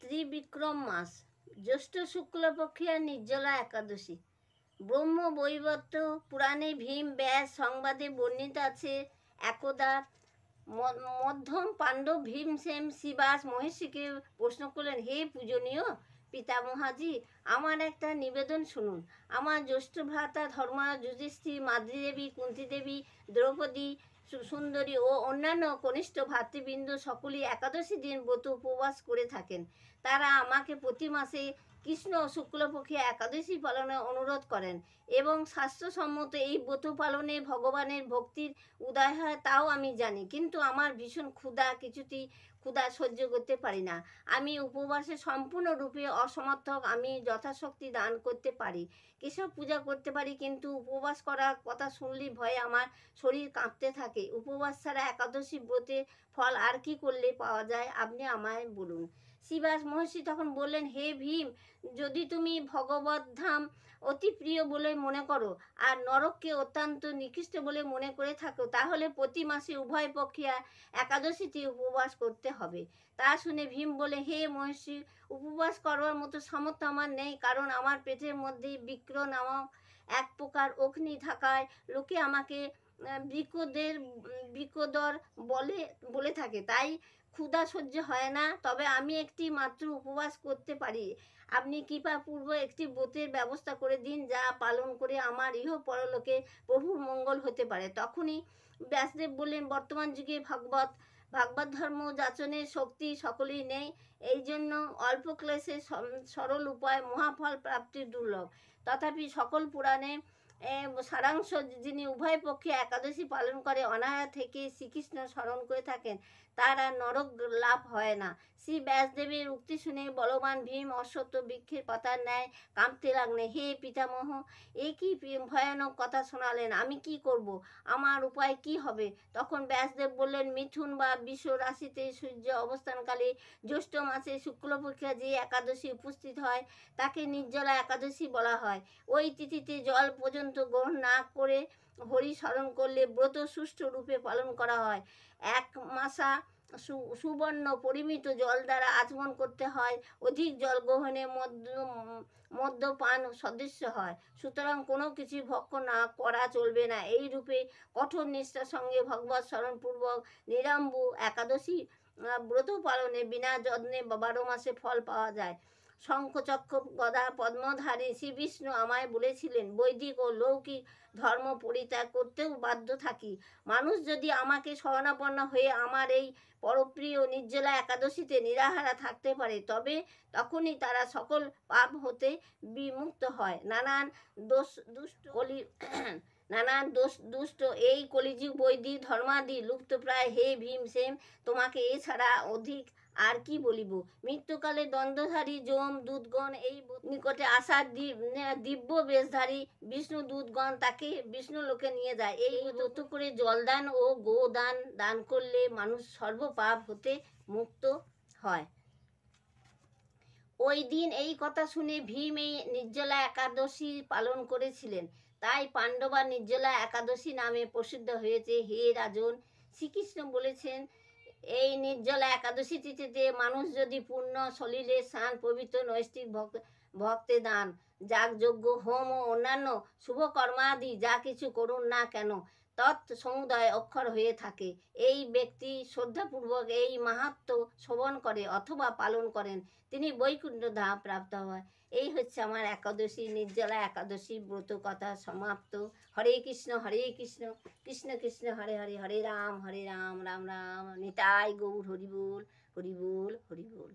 ত্রিবিক্রম মাস, জ্যৈষ্ঠ শুক্লপক্ষিয়া নির্জলা একাদশী। ব্রহ্ম বৈবর্ত পুরাণে ভীম ব্যাস সংবাদে বর্ণিত আছে, একদা মধ্যম পাণ্ডব ভীমসেন শিবাস মহেশীকে প্রশ্ন করলেন, হে পূজনীয় পিতামহাজি, আমার একটা নিবেদন শুনুন। আমার জ্যেষ্ঠ ভ্রাতা ধর্মরাজ যুধিষ্ঠির, মাদ্রীদেবী, কুন্তীদেবী, দ্রৌপদী সুন্দরী ও অন্যান্য কনিষ্ঠ ভাতৃবৃন্দ সকলেই একাদশী দিন ব্রত উপবাস করে থাকেন। তারা আমাকে প্রতি মাসে কৃষ্ণ শুক্লপক্ষে একাদশী পালনের অনুরোধ করেন এবং শাস্ত্রসম্মত এই ব্রত পালনে ভগবানের ভক্তির উদয় হয় তাও আমি জানি, কিন্তু আমার ভীষণ কিছুতেই ক্ষুধা সহ্য করতে পারি না। আমি উপবাসে সম্পূর্ণরূপে অসমর্থক। আমি যথাশক্তি দান করতে পারি, কেশব পূজা করতে পারি, কিন্তু উপবাস করার কথা শুনলেই ভয়ে আমার শরীর কাঁপতে থাকে। উপবাস ছাড়া একাদশী ব্রতের ফল আর কি করলে পাওয়া যায়, আপনি আমায় বলুন। শিবাস মহর্ষি তখন বললেন, হে ভীম, যদি তুমি ভগবত ধাম অতি প্রিয় বলে মনে করো আর নরককে অত্যন্ত নিকৃষ্ট বলে মনে করে থাকো, তাহলে প্রতি মাসে উভয় পক্ষে একাদশীতে উপবাস করতে হবে। তা শুনে ভীম বলে, হে মহর্ষি, উপবাস করবার মতো সামর্থ্য আমার নেই, কারণ আমার পেটের মধ্যে বিক্র নামক এক প্রকার অগ্নি থাকায় লোকে আমাকে বিকোদর বলে থাকে, তাই ক্ষুধা সহ্য হয় না। তবে আমি একটি মাত্র উপবাস করতে পারি। আপনি কৃপাপূর্বক একটি ব্রতের ব্যবস্থা করে দিন, যা পালন করে আমার ইহ পরলোকে প্রভুর মঙ্গল হতে পারে। তখনই ব্যাসদেব বললেন, বর্তমান যুগে ভাগবত ধর্ম যাচনের শক্তি সকলেই নেই, এই জন্য অল্প ক্লেশে সরল উপায় মহাফল প্রাপ্তির দুর্লভ। তথাপি সকল পুরাণে সারাংশ, যিনি উভয় পক্ষে একাদশী পালন করে অনায়া থেকে শ্রীকৃষ্ণ স্মরণ করে থাকেন, তার আর নরক লাভ হয় না। শ্রী ব্যাসদেবের উক্তি শুনে বলবান ভীম অশ্বত্থ বৃক্ষের পাতার ন্যায় কাঁপতে লাগলেন। হে পিতামহ, এ কি ভয়ানক কথা শোনালেন, আমি কি করব, আমার উপায় কি হবে? তখন ব্যাসদেব বললেন, মিথুন বা বৃষ রাশিতে সূর্য অবস্থানকালে জ্যৈষ্ঠ মাসে শুক্লপক্ষে যে একাদশী উপস্থিত হয় তাকে নির্জলা একাদশী বলা হয়। ওই তিথিতে জল পর্যন্ত গ্রহণ না করে হরি স্মরণ করলে ব্রত সুষ্ঠু রূপে পালন করা হয়। এক মাসা সুবর্ণ পরিমিত জল দ্বারা আচমন করতে হয়, অধিক জল গ্রহণে মদ্যপান সদৃশ্য হয়। সুতরাং কোনো কিছু ভক্ষণ না করা চলবে না। এই রূপে কঠোর নিষ্ঠার সঙ্গে ভগবত স্মরণপূর্বক নিরাম্বু একাদশী ব্রত পালনে বিনা যত্নে 12 মাসে ফল পাওয়া যায়। শঙ্খচক্র গদা পদ্মধারী শ্রী বিষ্ণু আমায় বলেছিলেন, বৈদিক ও লৌকিক ধর্ম পরিত্যাগ করতেও বাধ্য থাকি। মানুষ যদি আমাকে শরণাপন্ন হয়ে আমার এই পরপ্রিয় নির্জলা একাদশীতে নিরাহারা থাকতে পারে, তবে তখনই তারা সকল পাপ হতে বিমুক্ত হয়। দুষ্ট এই কলিযুগ বৈদিক ধর্মাদি লুপ্তপ্রায়। হে ভীমসেন, তোমাকে এছাড়া অধিক আর কি বলিব? মৃত্যুকালে দ্বন্দ্বধারী যম দূতগণ এই নিকটে আসার দিব্য বেশধারী বিষ্ণু দূতগণ তাকে বিষ্ণু লোকে নিয়ে যায়। এই ব্রত করে জলদান ও গোদান দান করলে মানুষ সর্বপাপ হতে মুক্ত হয়। ওই দিন এই কথা শুনে ভীম এই নির্জলা একাদশী পালন করেছিলেন, তাই পাণ্ডবা নির্জলা একাদশী নামে প্রসিদ্ধ হয়েছে। হে রাজন, শ্রীকৃষ্ণ বলেছেন, এই নির্জলা একাদশী তিথিতে মানুষ যদি পূর্ণ সলিলে স্নান, পবিত্র নৈষ্ঠিক ভক্তে দান, যাগযজ্ঞ, হোম ও অন্যান্য শুভকর্মাদি যা কিছু করুন না কেন, সমুদয় অক্ষর হয়ে থাকে। এই ব্যক্তি শ্রদ্ধাপূর্বক এই মাহাত্ম্য শ্রবণ করে অথবা পালন করেন, তিনি বৈকুণ্ঠ ধাম প্রাপ্ত হয়। এই হচ্ছে আমার একাদশী, নির্জলা একাদশী ব্রত কথা সমাপ্ত। হরে কৃষ্ণ কৃষ্ণ কৃষ্ণ হরে হরে, হরে রাম রাম রাম, নিতাই গৌর হরিবোল হরিবোল হরিবোল।